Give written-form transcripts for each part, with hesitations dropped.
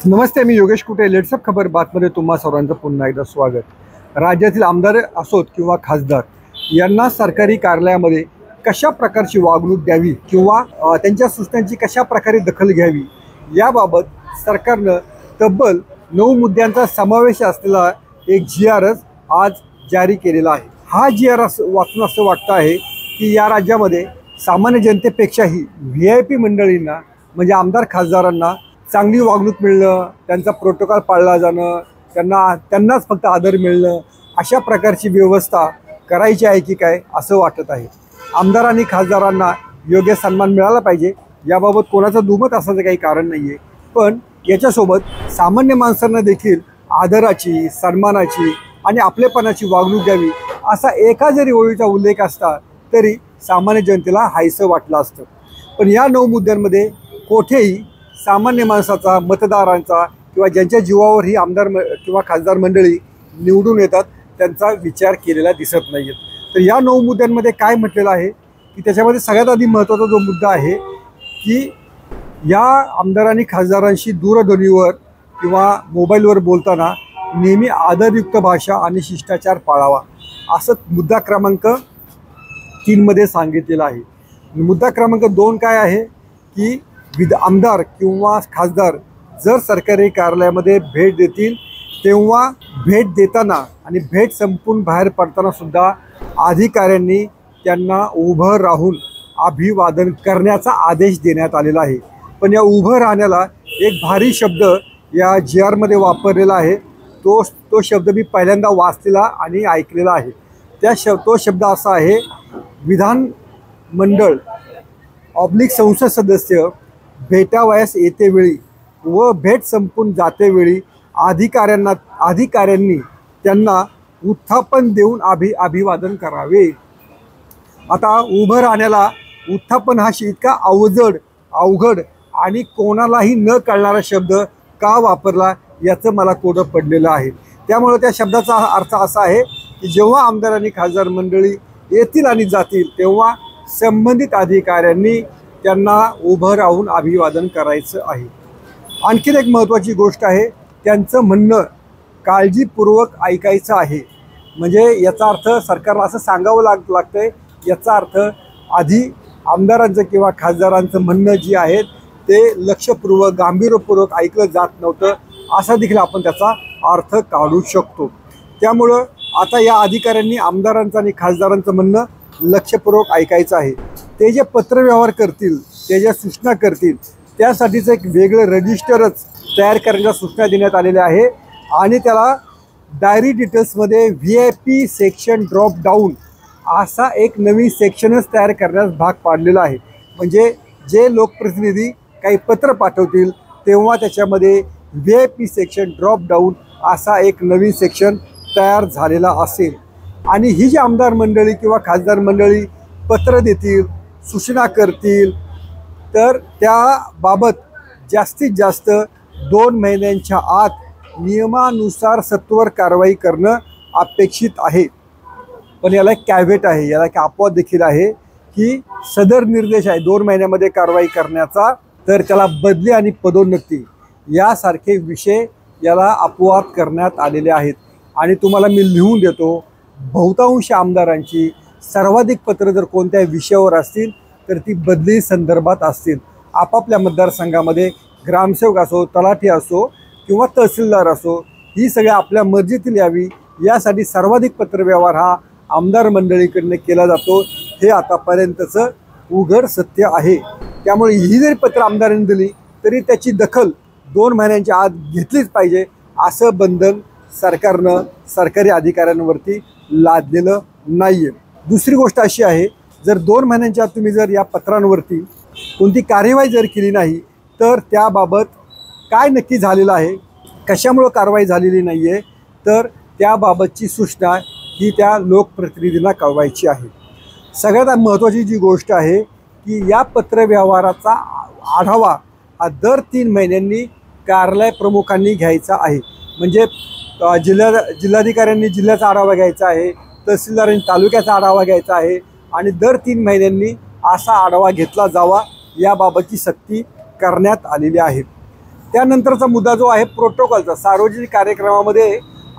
नमस्ते, मी योगेश कुटे. लेट्सअप खबर बातमध्ये तुम्हा सर्वांचं पुन्हा एकदा स्वागत. राज्यातील आमदार असोत किंवा खासदार यांना सरकारी कार्यालयामध्ये कशा प्रकारची वागणूक द्यावी किंवा त्यांच्या सूचनांची कशा प्रकारे दखल घ्यावी याबाबत सरकारनं तब्बल 9 मुद्द्यांचा समावेश असलेला एक GRS आज जारी केलेला आहे. हा GRS वाचून असं वाटतं आहे की या राज्यामध्ये सामान्य जनतेपेक्षाही VIP मंडळींना म्हणजे खासदारांना चांगली वागणूक मिळणं, त्यांचा प्रोटोकॉल पाळला जाणं, त्यांनाच फक्त आदर मिळणं अशा प्रकारची व्यवस्था करायची आहे की काय असं वाटत आहे. आमदार आणि खासदारांना योग्य सन्मान मिळाला पाहिजे याबाबत कोणाचं दुमत असण्याचं काही कारण नाही आहे. पण याच्यासोबत सामान्य माणसांना देखील आदराची, सन्मानाची आणि आपलेपणाची वागणूक द्यावी असा एका जरी ओळीचा उल्लेख असता तरी सामान्य जनतेला हायसं वाटलं असतं. पण या 9 मुद्द्यांमध्ये कोठेही सामान्य माणसाचा, मतदारांचा किंवा ज्यांच्या जीवावर ही आमदार किंवा खासदार मंडळी निवडून येतात त्यांचा विचार केलेला दिसत नाही आहे. तर या 9 मुद्द्यांमध्ये काय म्हटलेलं आहे की त्याच्यामध्ये सगळ्यात आधी महत्त्वाचा जो मुद्दा आहे की या आमदार आणि खासदारांशी दूरध्वनीवर किंवा मोबाईलवर बोलताना नेहमी आदरयुक्त भाषा आणि शिष्टाचार पाळावा असं मुद्दा क्रमांक 3 मध्ये सांगितलेलं आहे. मुद्दा क्रमांक 2 काय आहे की आमदार किंवा खासदार जर सरकारी कार्यालयामध्ये भेट देतील तेव्हा भेट देताना आणि भेट संपून बाहेर पडताना सुद्धा अधिकाऱ्यांनी त्यांना उभं राहून अभिवादन करण्याचा आदेश देण्यात आलेला आहे. पण या उभं राहण्याला एक भारी शब्द या GR मध्ये वापरलेला आहे. तो शब्द मी पहिल्यांदा वाचलेला आणि ऐकलेला आहे. तो शब्द असा आहे, विधानमंडळ / संसद सदस्य भेटावयास येतेवेळी व भेट संपून जातेवेळी अधिकाऱ्यांनी त्यांना उत्थापन देऊन अभिवादन करावे. आता उभं राहण्याला उत्थापन हा इतका अवघड आणि कोणालाही न कळणारा शब्द का वापरला याचं मला कोडं पडलेलं आहे. त्यामुळे त्या शब्दाचा अर्थ असा आहे की जेव्हा आमदार आणि खासदार मंडळी येतील आणि जातील तेव्हा संबंधित अधिकाऱ्यांनी त्यांना उभं राहून अभिवादन करायचं आहे. आणखीन एक महत्त्वाची गोष्ट आहे, त्यांचं म्हणणं काळजीपूर्वक ऐकायचं आहे. म्हणजे याचा अर्थ सरकारला असं सांगावं लागतंय. याचा अर्थ आधी आमदारांचं किंवा खासदारांचं म्हणणं जे आहे ते लक्षपूर्वक, गांभीर्यपूर्वक ऐकलं जात नव्हतं असा देखील आपण त्याचा अर्थ काढू शकतो. त्यामुळं आता या अधिकाऱ्यांनी आमदारांचं आणि खासदारांचं म्हणणं लक्षपूर्वक ऐकायचं आहे. ते जे पत्रव्यवहार करतील, ते ज्या सूचना करतील त्यासाठीचं एक वेगळं रजिस्टरच तयार करण्याच्या सूचना देण्यात आलेल्या आहे आणि त्याला डायरी डिटेल्समध्ये VIP सेक्शन ड्रॉप डाऊन असा एक नवीन सेक्शनच तयार करण्यास भाग पाडलेला आहे. म्हणजे जे लोकप्रतिनिधी काही पत्र पाठवतील तेव्हा त्याच्यामध्ये VIP सेक्शन ड्रॉप डाऊन असा एक नवीन सेक्शन तयार झालेला असेल. आणि ही जी आमदार मंडळी किंवा खासदार मंडळी पत्र देतील, सूचना करतील तर त्याबाबत जास्तीत जास्त 2 महिन्यांच्या आत नियमानुसार सत्वर कारवाई करणं अपेक्षित आहे. पण याला एक कॅव्हेट आहे, याला एक अपवाद देखील आहे की सदर निर्देश आहे 2 महिन्यामध्ये कारवाई करण्याचा, तर त्याला बदली आणि पदोन्नती यासारखे विषय याला अपवाद करण्यात आलेले आहेत. आणि तुम्हाला मी लिहून देतो, बहुतांश आमदारांची सर्वाधिक पत्र जर कोणत्या विषयावर असतील तर ती बदली संदर्भात असतील. आपापल्या मतदारसंघामध्ये ग्रामसेवक असो, तलाठी असो किंवा तहसीलदार असो, ही सगळ्या आपल्या मर्जीतील यावी यासाठी सर्वाधिक पत्रव्यवहार हा आमदार मंडळीकडनं केला जातो. हे आतापर्यंतचं उघड सत्य आहे. त्यामुळे ही जरी पत्र आमदारांनी दिली तरी त्याची दखल 2 महिन्यांच्या आत घेतलीच पाहिजे असं बंधन सरकारनं सरकारी अधिकाऱ्यांवरती लादलेलं नाही आहे. दुसरी गोष्ट अशी आहे, जर 2 महिन्यांच्या आत तुम्ही जर या पत्रांवरती कोणती कार्यवाही जर केली नाही तर त्याबाबत काय नक्की झालेलं आहे, कशामुळं कारवाई झालेली नाही आहे, तर त्याबाबतची सूचना ही त्या लोकप्रतिनिधींना कळवायची आहे. सगळ्यात महत्त्वाची जी गोष्ट आहे की या पत्रव्यवहाराचा आढावा हा दर 3 महिन्यांनी कार्यालय प्रमुखांनी घ्यायचा आहे. म्हणजे जिल्हाधिकाऱ्यांनी जिल्ह्याचा आढावा घ्यायचा आहे, तहसीलदारांनी तालुक्याचा आढावा घ्यायचा आहे आणि दर 3 महिन्यांनी असा आढावा घेतला जावा याबाबतची सक्ती करण्यात आलेली आहे. त्यानंतरचा मुद्दा जो आहे प्रोटोकॉलचा, सार्वजनिक कार्यक्रमामध्ये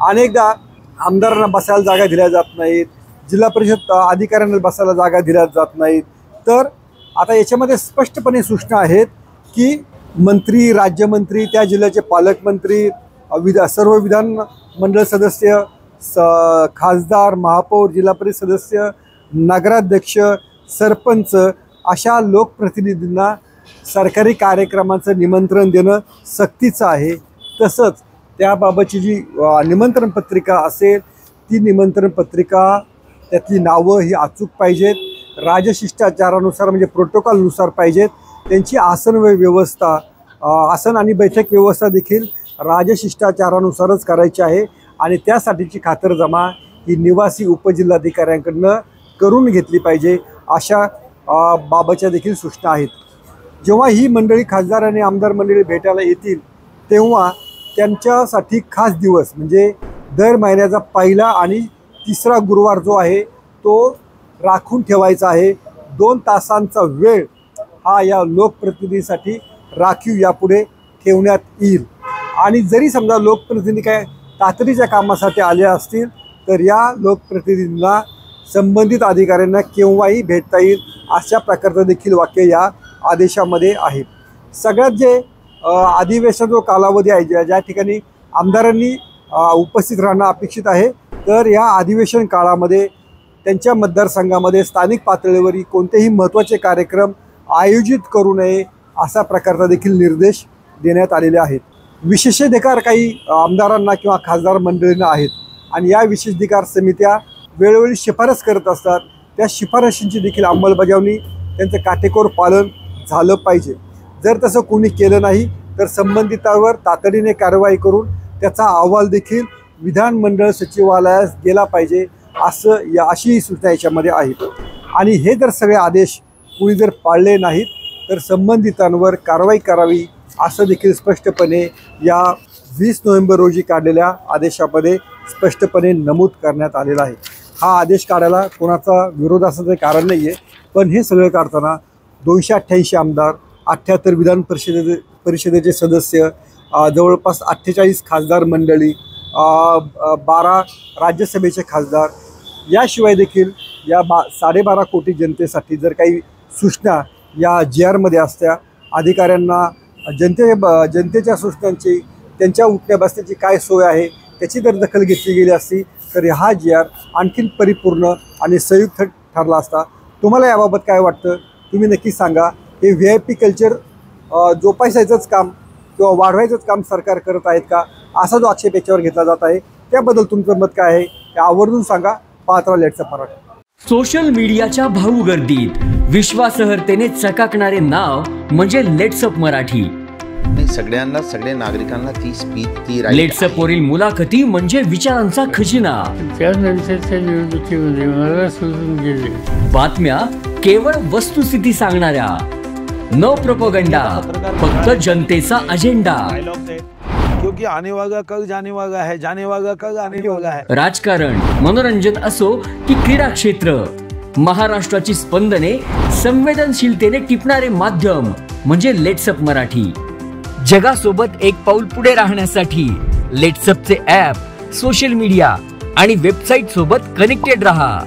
अनेकदा आमदारांना बसायला जागा दिल्या जात नाहीत, जिल्हा परिषद अधिकाऱ्यांना बसायला जागा दिल्या जात नाहीत. तर आता याच्यामध्ये स्पष्टपणे सूचना आहेत की मंत्री, राज्यमंत्री, त्या जिल्ह्याचे पालकमंत्री, सर्व विधान मंडळ सदस्य, खासदार, महापौर, जिल्हा परिषद सदस्य, नगराध्यक्ष, सरपंच अशा लोकप्रतिनिधींना सरकारी कार्यक्रमांचं निमंत्रण देणं सक्तीचं आहे. तसंच त्याबाबतची जी निमंत्रण पत्रिका असेल ती निमंत्रण पत्रिका त्यातली नावं ही अचूक पाहिजेत, राजशिष्टाचारानुसार म्हणजे प्रोटोकॉलनुसार पाहिजेत. त्यांची आसन व्यवस्था, आसन आणि बैठक व्यवस्था देखील राजशिष्टाचारानुसारच करायची आहे आणि त्यासाठीची खातरजमा ही निवासी उपजिल्हाधिकाऱ्यांकडनं करून घेतली पाहिजे, अशा बाबतच्या देखील सूचना आहेत. जेव्हा ही मंडळी, खासदार आणि आमदार मंडळी भेटायला येतील तेव्हा त्यांच्यासाठी खास दिवस म्हणजे दर महिन्याचा पहिला आणि तिसरा गुरुवार जो आहे तो राखून ठेवायचा आहे. 2 तासांचा वेळ हा या लोकप्रतिनिधीसाठी राखीव यापुढे ठेवण्यात येईल. आणि जरी समजा लोकप्रतिनिधी काय तातडीच्या कामासाठी आले असतील तर या लोकप्रतिनिधींना संबंधित अधिकाऱ्यांना केव्हाही भेटता येईल, अशा प्रकारचं देखील वाक्य या आदेशामध्ये आहे. सगळ्यात जे अधिवेशन जो कालावधी आहे, ज्या ठिकाणी आमदारांनी उपस्थित राहणं अपेक्षित आहे, तर या अधिवेशन काळामध्ये त्यांच्या मतदारसंघामध्ये स्थानिक पातळीवर कोणतेही महत्त्वाचे कार्यक्रम आयोजित करू नये, असा प्रकारचा देखील निर्देश देण्यात आलेले आहेत. विशेषाधिकार काही आमदारांना किंवा खासदार मंडळींना आहेत आणि या विशेषाधिकार समित्या वेळोवेळी शिफारस करत असतात. त्या शिफारशींची देखील अंमलबजावणी, त्यांचं काटेकोर पालन झालं पाहिजे. जर तसं कोणी केलं नाही तर संबंधितांवर तातडीने कारवाई करून त्याचा अहवाल देखील विधानमंडळ सचिवालयास गेला पाहिजे, अशी सूचना याच्यामध्ये आहेत. आणि हे जर सगळे आदेश कोणी जर पाळले नाहीत तर संबंधितांवर कारवाई करावी, असं देखील स्पष्टपणे या 20 नोव्हेंबर रोजी काढलेल्या आदेशामध्ये स्पष्टपणे नमूद करण्यात आलेलं आहे. हा आदेश काढायला कोणाचा विरोध असण्याचं कारण नाही आहे, पण हे सगळं काढताना 288 आमदार, 78 विधान परिषदेचे सदस्य, जवळपास 48 खासदार मंडळी, 12 राज्यसभेचे खासदार, याशिवाय देखील या 12.5 कोटी जनतेसाठी जर काही सूचना या GRमध्ये असत्या, अधिकाऱ्यांना जनतेच्या सूचनांची, त्यांच्या उठण्या बसण्याची काय सोय आहे त्याची जर दखल घेतली गेली असती तर हा GR आणखीन परिपूर्ण आणि संयुक्त ठरला असता. तुम्हाला याबाबत काय वाटतं तुम्ही नक्की सांगा. हे VIP कल्चर जोपासायचंच काम किंवा वाढवायचंच काम सरकार करत आहेत का, असा जो आक्षेप याच्यावर घेतला जात आहे, त्याबद्दल तुमचं मत काय आहे हे आवर्जून सांगा. पाहत राहा लेट्सअप मराठी. सोशल मीडियाच्या भाऊ गर्दीत विश्वासार्हतेने चकाकणारे नाव म्हणजे लेट्सअप मराठी. सगळ्यांना, सगळ्या नागरिकांना ती स्पीच, ती लेट्सअप वरील मुलाखती म्हणजे विचारांचा खजिना. त्यानंतरच्या निवडणुकीमध्ये मला सोडून गेले. बातम्या केवळ वस्तुस्थिती सांगणाऱ्या, न प्रोपगंडा, फक्त जनतेचा अजेंडा. क्योंकि आने वाला कल जाने वाला है, जाने वाला कल आने वाला है. राजकारण, मनोरंजन असो की क्रीडा क्षेत्र, महाराष्ट्राची स्पंदने संवेदनशीलतेने टिपणारे माध्यम म्हणजे लेट्सअप मराठी. जगासोबत एक पाऊल पुढे राहण्यासाठी लेट्सअपचे ॲप, सोशल मीडिया आणि वेबसाईट सोबत कनेक्टेड रहा.